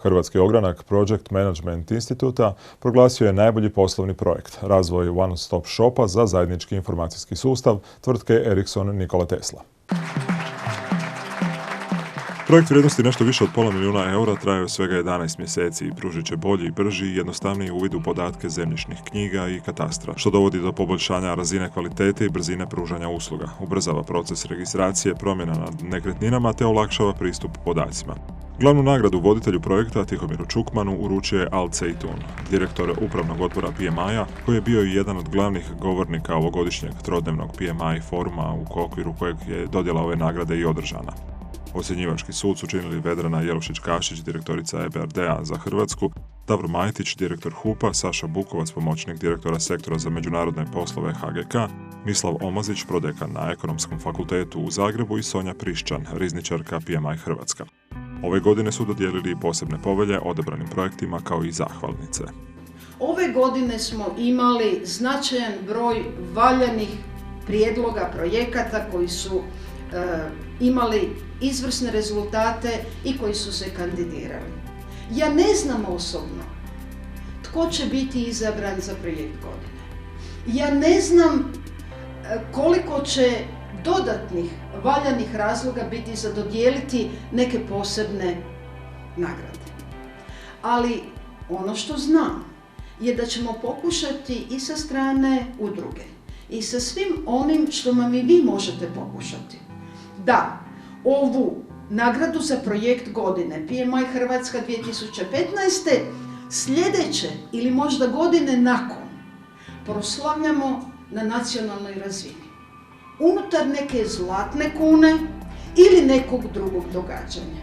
Hrvatski ogranak Project Management Instituta proglasio je najbolji poslovni projekt, razvoj one-stop shopa za zajednički informacijski sustav tvrtke Ericsson Nikola Tesla. Projekt vrijednosti nešto više od €500.000 trajao svega 11 mjeseci i pružit će bolji, brži i jednostavniji uvid u podatke zemljišnih knjiga i katastra, što dovodi do poboljšanja razine kvalitete i brzine pružanja usluga, ubrzava proces registracije, promjena na nekretninama te olakšava pristup podacima. Glavnu nagradu voditelju projekta Tihomiru Čukmanu uručio je Al Ceytun, direktor upravnog odbora PMI-a, koji je bio i jedan od glavnih govornika ovogodišnjeg trodnevnog PMI foruma u okviru kojeg je dodjela ove nagrade i održana. Ocjenjivački sud su činili Vedrana Jelušić-Kašić, direktorica EBRD-a za Hrvatsku, Davor Majtić, direktor HUP-a, Saša Bukovac, pomoćnik direktora sektora za međunarodne poslove HGK, Mislav Omazić, prodekan na Ekonomskom fakultetu u Zagrebu i Sonja Prišćan, rizničarka PMI Hrvatska. Ove godine su dodijelili i posebne povelje odabranim projektima kao i zahvalnice. Ove godine smo imali značajan broj valjanih prijedloga projekata koji su imali izvrsne rezultate i koji su se kandidirali. Ja ne znam osobno tko će biti izabran za projekt godine. Ja ne znam koliko će dodatnih valjanih razloga biti za dodijeliti neke posebne nagrade. Ali ono što znam je da ćemo pokušati i sa strane udruge i sa svim onim što vam i vi možete pokušati da ovu nagradu za projekt godine PMI Hrvatska 2015. sljedeće ili možda godine nakon proslavljamo na nacionalnoj razini. Unutar neke zlatne kune ili nekog drugog događanja.